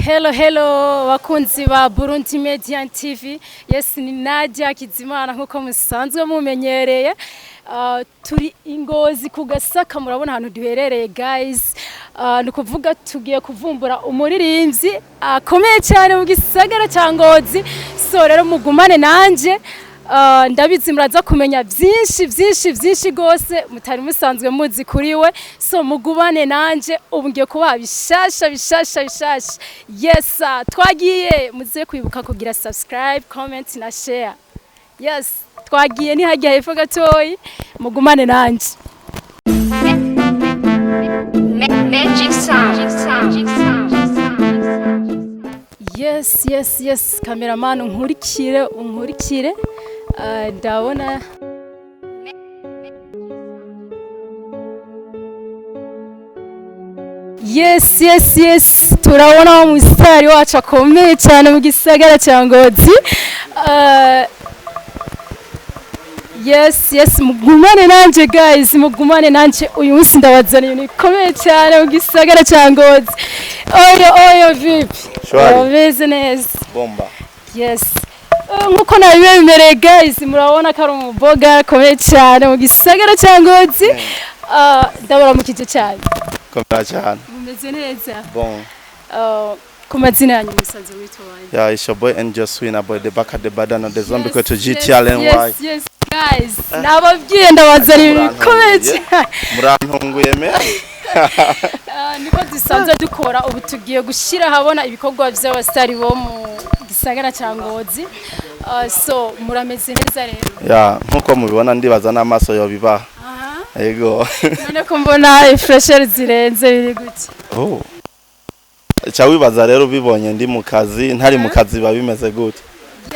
Hello bakunzi ba Burundi Media TV. Yes, ni Nadia HAKIZIMANA nkuko musanzwe mumenyereye. Turi ingozi ku Gasaka, murabona ahantu duherereye guys. Nukuvuga tugiye kuvumbura umuririmbyi akomeye cyane mu gisagara cya Ngozi. So rero mugumane nanje. Ndabizi muraza kumenya byinshi gose mutari musanzwe muzi kuri we. So mugubane nanje ubu ngiye kuba bishasha. Yes, twagiye muze kwibuka kugira subscribe, comment na share. Yes, twagiye ni hagiye hepfo gatoyi, mugumane nanje. Magic sound. Yes, cameraman unkurikire. Ndabona Yes, turabona umusitari wacu akomeye cyane mu gisagara cya Ngozi. Yes, mugumane nanje guys, mugumane nanje uyu munsi ndabazaniye nikomeye cyane mu gisagara cya Ngozi. Oyo vipi? Bameze neza. Bomba. Yes. Nkuko nabibemereye guys, murabona ko ari umuboga akomeye cyane mu gisagara cya Ngozi. Ndabara mu kije cyane. Komera cyane. Mumeze neza. Bon. Ku mazina yanyu musanze witwa wayi? Yeah, it's your boy Angel Swina boy, the back at the badana, the zombie go to GTLNY. Yes guys. Nababwiye ndabazaniye bikomeye cyane. Murantunguye me. Niko dusanzwe dukora ubu tugiye gushira habona ibikorwa by'abastari bo mu gisagara cya Ngozi. So murameze neza rero. Yeah, nkuko mubibona ndibaza n'amaso yo bibaha. Yego. None ko mbona fresher zirenze biri gute? Oh. Cha wibaza rero bibonye ndi mu kazi, ntari mu kazi babimeze gute?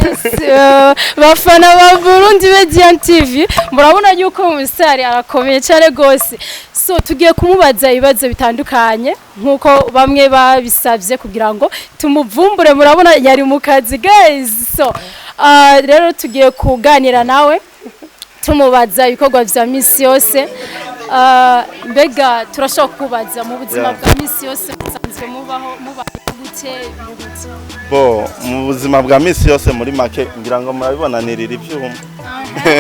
Yes, bafana ba Burundi Media TV, murabona yuko umusitari arakomeye cyane gose. So tugiye kumubaza ibibazo bitandukanye nkuko bamwe babisabye kugira ngo tumuvumbure, murabona yari mu kazi guys. So rero tugiye kuganira nawe tumubaza ibikorwa vya misi yose. Mbega turashaka kubaza mu buzima bwa misi yose musanzwe mubaho gute birugutse? Bo mu buzima bwa misi yose muri make ngira ngo murabibona nirira ivyuma.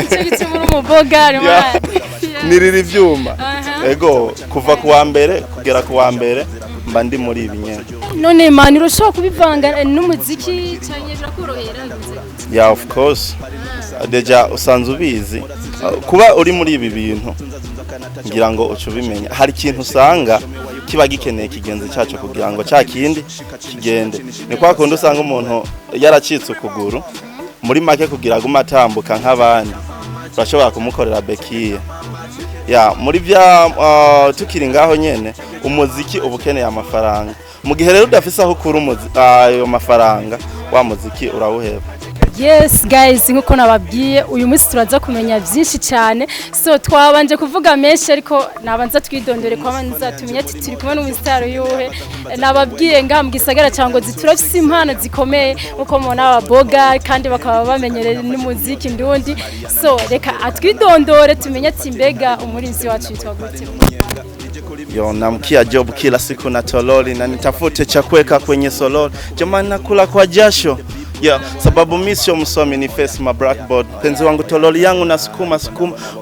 Icyo gituma umuboga nirira ivyuma. Ego kuva kuwa mbere kugera kuwa mbere mba ndi muri ibi nyene. None man urashaka kubivanga n'umuziki cyane birakorohera? Yeah, of course. Deja usanzwe ubizi kuba uri muri ibi bintu ngira ngo ucubimenya hari ikintu usanga kiba gikeneye kigenze cyacu kugira ngo cya kindi kigende. Ni kwa kundi usanga umuntu yaracitse ukuguru muri make kugira ngo atambuka nk'abandi bashobora kumukorera bekiye. Ya muri bya tukiri ngaho nyene umuziki ubukeneye amafaranga. Mu gihe rero udafise aho kuri ayo mafaranga wa muziki urawuheba. Yes guys, nkuko nababwiye uyu munsi turaza kumenya byinshi cyane. So twabanje kuvuga menshi ariko nabanza twidondore kwa manza tumenye ati turi kumwe n'umusitari yuhe. Nababwiye ngaha mu gisagara cya Ngozi turafise impano zikomeye uko mubona ababoga kandi bakaba bamenyereye n'umuziki ndundi. So reka atwidondore tumenye ati mbega umurinzi wacu yitwa gute? Yo namkia job kila siku na tololi na nitafute cha kuweka kwenye sololi. Jamani nakula kwa jasho. Yeah, sababu mimi sio msomi ni face my blackboard. Penzi wangu tololi yangu na sukuma.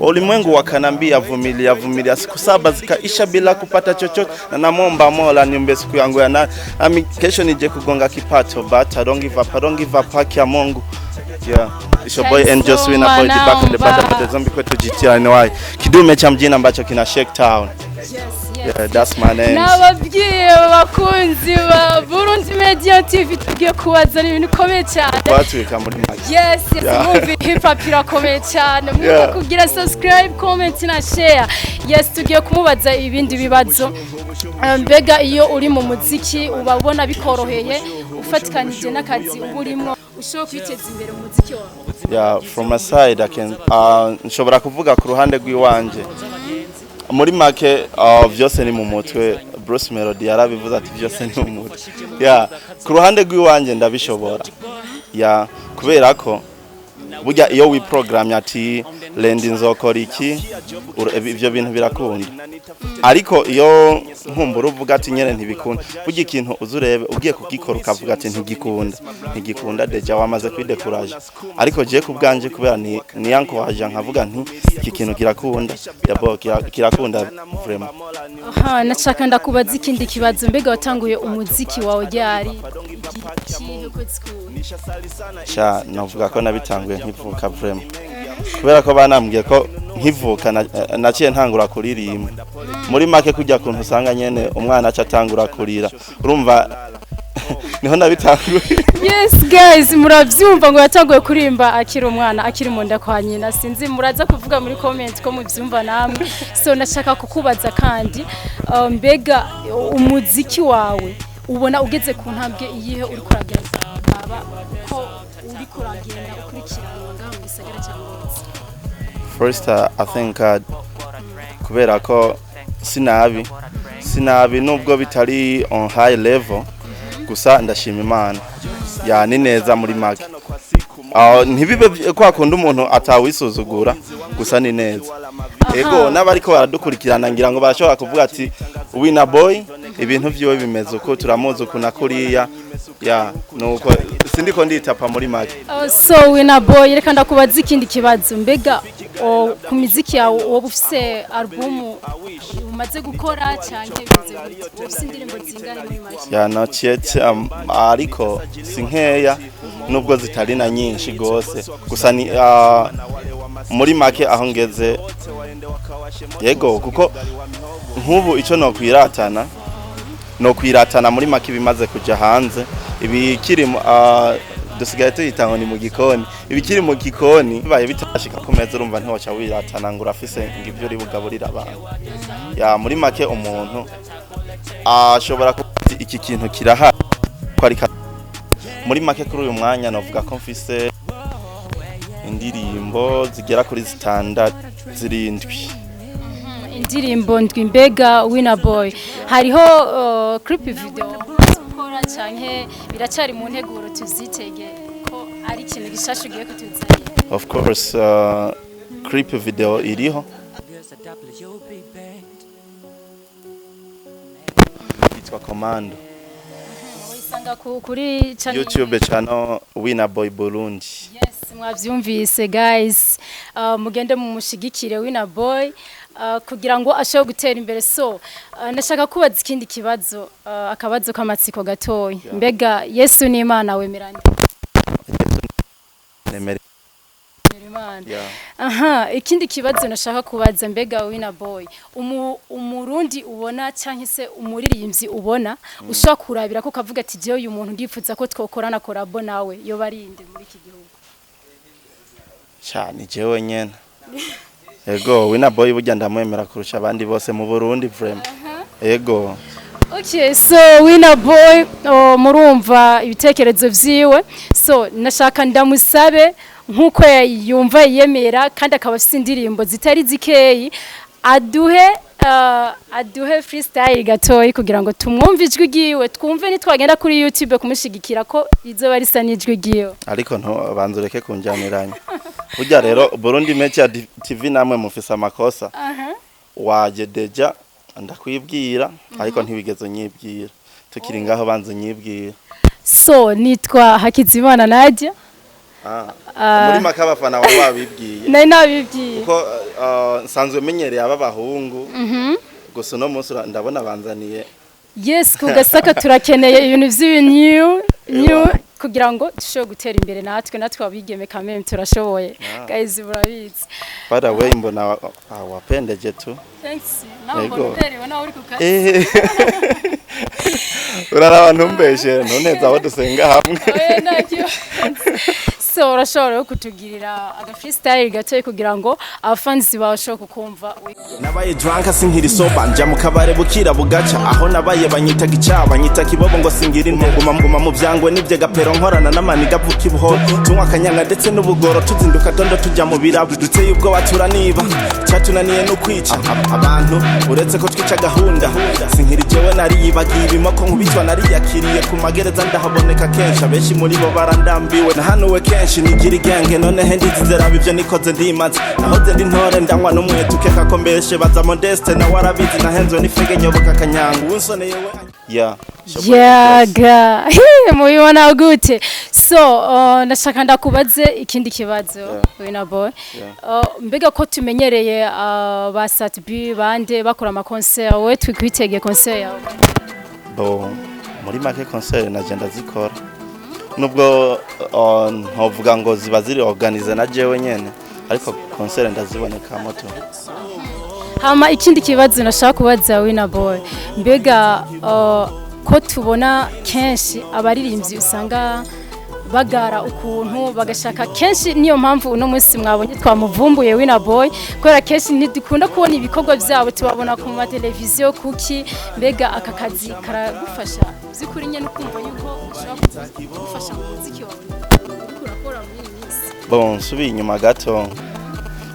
Ulimwengu wakanambia vumilia. Siku 7 zikaisha bila kupata chochote. Na namomba Mola niombe siku yangu ya na kesho nije kugonga kipato. But I don't give up haki ya Mungu. Yeah, it's your boy Angel Swina boy, the back of the bad, the zombie kwetu GTLNY. Kidume cha mjini ambacho kina shake town. Yeah, that's my name. Nababwiye bakunzi ba Burundi Media TV tugiye kubazana ibintu komeye cyane. Batwika muri make. Yes, movie hip hop irakomeye cyane. Muze kugira subscribe, comment na share. Yes, tugiye kumubaza ibindi bibazo. Mbega iyo uri mu muziki ubabona bikoroheye ufatikanije n'akazi uburimo ushobora kwiteza imbere mu muziki wawe? Yeah, from my side I can nshobora kuvuga ku ruhande rw'iwanje. Muri make vyose ni mu mutwe. Bruce Melody yarabivuze ati vyose ni mu mutwe. Yeah, ku ruhande rw'iwanje ndabishobora. Yeah, kubera ko burya iyo wiprogramye ati lendi nzokora iki ivyo bintu birakunda ariko iyo nkumbura uvuga ati nyene ntibikunda burya ikintu uzurebe ugiye kugikora ukavuga ati ntigikunda deja wamaze kwidekuraje ariko je kubganje kubera ni yankoraje nkavuga nti iki kintu kirakunda d'abord kirakunda vraiment. Aha nashaka ndakubaza ikindi kibazo mbega watanguye umuziki wawe ryari sha navuga ko nabitanguye nkivuka vraiment kubera ko banambwiye ko nkivuka naciye ntangura kuririmba muri make kujya kuntu usanga nyene umwana aca atangura kurira urumva niho nabitanguye. Yes guys muravyumva ngo yatanguye kurimba akiri umwana akiri mu nda kwa nyina sinzi muraza kuvuga muri comment ko muvyumva namwe so nashaka kukubaza kandi mbega umuziki wawe ubona ugeze ku ntambwe iyihe uri kurageza baba ko uri kuragenda ukurikirana ngaho mu gisagara cya Ngozi? First I think kubera ko sinabi nubwo bitari on high level gusa ndashima Imana yani neza muri make ntibibe kwa kundi umuntu atawisuzugura gusa ni neza ego n'abariko baradukurikirana ngira ngo bashobora kuvuga ati Winner Boy ibintu vyiwe bimeze uko turamuzi kuna kuriya ya nuko sindiko nditapa muri make. So Winner Boy reka ndakubaza ikindi kibazo mbega ku muziki yawe wowe ufise album umaze gukora cyane bimeze gute ufise indirimbo zingana muri make? Ya not yet ariko sinkeya nubwo zitari na nyinshi gose gusa ni muri make aho ngeze yego kuko nkubu ico no kwiratana muri make bimaze kuja hanze ibikiri dusigaye tuyitanga ni mu gikoni ibikiri mu gikoni bibaye bitashika ku meza urumva ntiwaca wiratana ngo urafise ngivyo uri bugaburira abantu ya muri make umuntu ashobora kuba iki kintu kirahari ko ari muri make kuri uyu mwanya novuga ko mfise indirimbo zigera kuri 6 zirindwi. Indirimbo ndwi mbega Winner Boy hariho clip video ukora canke biracari mu nteguro tuzitege ko ari ikintu gishasha ugiye kutuzanye? Of course clip video iriho itwa Commando wisanga kuri channel YouTube channel Winner Boy Burundi. Yes mwavyumvise guys mugende mu mushigikire Winner Boy kugira ngo ashobore gutera imbere so ndashaka kubaza ikindi kibazo akabazo kamatsiko gatoyi mbega Yesu ni Imana wemeranye? Aha ikindi kibazo nashaka kubaza mbega Winner Boy umurundi ubona cyangwa se umuririmbyi ubona ushaka kurabira ko kavuga ati je uyu muntu ndifuza ko twokorana collabo nawe yo barinde muri iki gihugu cyane jewe nyene ego Winner Boy burya ndamwemera kurusha abandi bose mu Burundi vraiment ego. Okay so Winner Boy murumva ibitekerezo vyiwe so nashaka ndamusabe nkuko yumva yemera kandi akaba afite indirimbo zitari zikeyi aduhe freestyle gatoyi kugira ngo tumwumve ijwi giwe twumve nitwagenda kuri YouTube kumushigikira ko izo bari sa n'ijwi giwe ariko nto banzureke kunjaniranya burya rero Burundi Media TV namwe mufisa amakosa waje deja ndakwibwira ariko ntibigeze nyibwira tukiri ngaho banze nyibwira so nitwa Hakizimana Nadia muri makabafana wabibwiye nari nabibwiye kuko nsanzwe menyereye ababahungu gusa no munsi ndabona banzaniye yes kugasaka turakeneye ibintu vy'ibinyu kugira ngo dushobore gutera imbere natwe abigeme kameme turashoboye guys burabizi by the way mbona wapendeje tu thanks nawe mbonere wana uri kukazi urara ntumbeshe noneza aho dusenga hamwe so urashobora kutugirira aga freestyle gatoye kugira ngo abafanzi bashobora kukumva nabaye drunk sinkiri soba nja mu kabare bukira bugaca aho nabaye banyitaga icaba nyita kibobo ngo singira intuguma mu byangwe nibye gapero nkorana n'amani gavuka ibuho tunywa kanyanga ndetse n'ubugoro tuzinduka dondo tujya mu birabu duteye ubwo batura niba cyatunaniye no kwica abantu uretse ko twica gahunda sinkiri jewe nariyibagiye ibimoko nkubitwa nariyakiriye ku magereza ndahaboneka kenshi abenshi muri bo barandambiwe nahanuwe kenshi kenshi nigira igenge none hendizizera bivyo nikoze ndimaze nahoze ndi ntore ndanywa n'umwete ukeka ko mbeshe baza modeste na warabizi nahenzwe n'ifege nyoboka kanyanga unsoneye we yaga mubibona gute so ndashaka ndakubaze ikindi kibazo wina boy mbega ko tumenyereye ba Satbi bande bakora ama concert we twikwitegeye concert yawe muri make concert nagenda zikora nubwo ntovuga ngo ziba ziri organize na jewe nyene ariko concert ndaziboneka moto. Hama ikindi kibazo nashaka kubaza wina boy mbega ko tubona kenshi abaririmbyi usanga bagara ukuntu bagashaka kenshi niyo mpamvu uno munsi mwabonye twamuvumbuye wina boy kubera kenshi ntidukunda kubona ibikorwa byabo tubabona ku ma televiziyo kuki mbega aka kazi karagufasha zikuri nye no kumva yuko ushaka gufasha mu muziki wawe urakora muri iyi minsi subi inyuma gato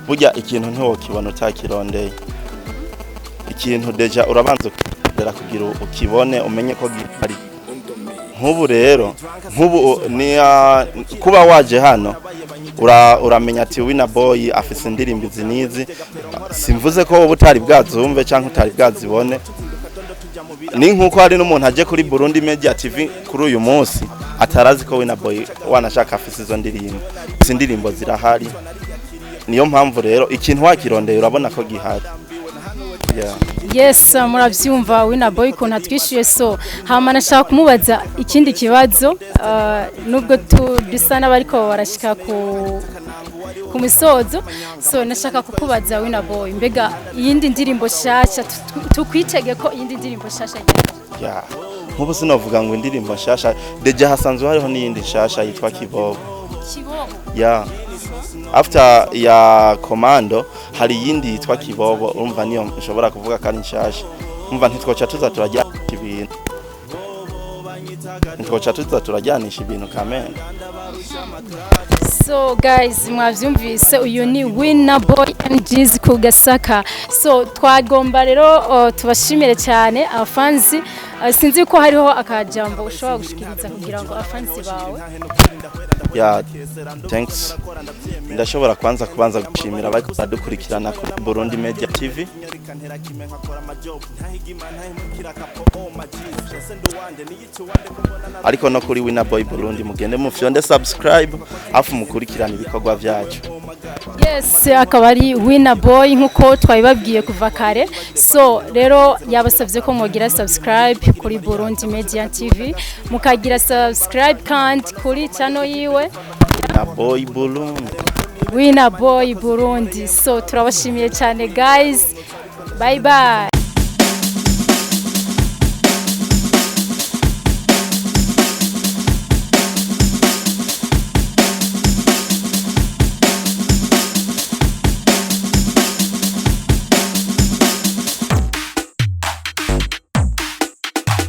burya ikintu ntiwokibona utakirondeye ikintu deja urabanza kugira ukibone umenye ko gihari nk'ubu rero ni kuba waje hano uramenya ati wina boy afise indirimbo zinizi simvuze ko wowe utari bwazumve cyangwa utari bwazibone ni nkuko hari n'umuntu aje kuri Burundi Media TV kuri uyu munsi atarazi ko wina boy wanashaka afise izo ndirimbo zirahari niyo mpamvu rero ikintu wakirondeye urabona ko gihari. Yes muravyumva wina boy ko natwishuye so hama nashaka kumubaza ikindi kibazo nubwo dusana bariko barashika ku misozo so nashaka kukubaza wina boy mbega iyindi ndirimbo shasha tukwitege ko iyindi ndirimbo shasha nkubu sinovuga ngo indirimbo shasha deja hasanzwe hariho n'iyindi shasha yitwa Kibobo after ya Komando hari yindi yitwa Kibobo urumva niyo ushobora kuvuga kandi nshasha umva ntitwoca tuza turajyanisha ibintu kamene. So guys mwavyumvise uyu ni Winner Boy NG's ku Gasaka so twagomba rero tubashimire cyane abafanzi sinzi ko hariho akajambo ushobora gushikiriza kugira ngo abafanzi bawe. Thanks ndashobora kubanza gushimira abadukurikirana kuri Burundi Media TV ariko no kuri Winner Boy Burundi mugende mufyonde subscribe afu mukurikirana ibikorwa byacu. Yes akaba ari Winner Boy nkuko twabibabwiye kuva kare so rero yabasavye ko mwogira subscribe kuri Burundi Media TV mukagira subscribe kandi kuri channel yiwe Winner Boy Burundi so turabashimiye cyane guys bye bye.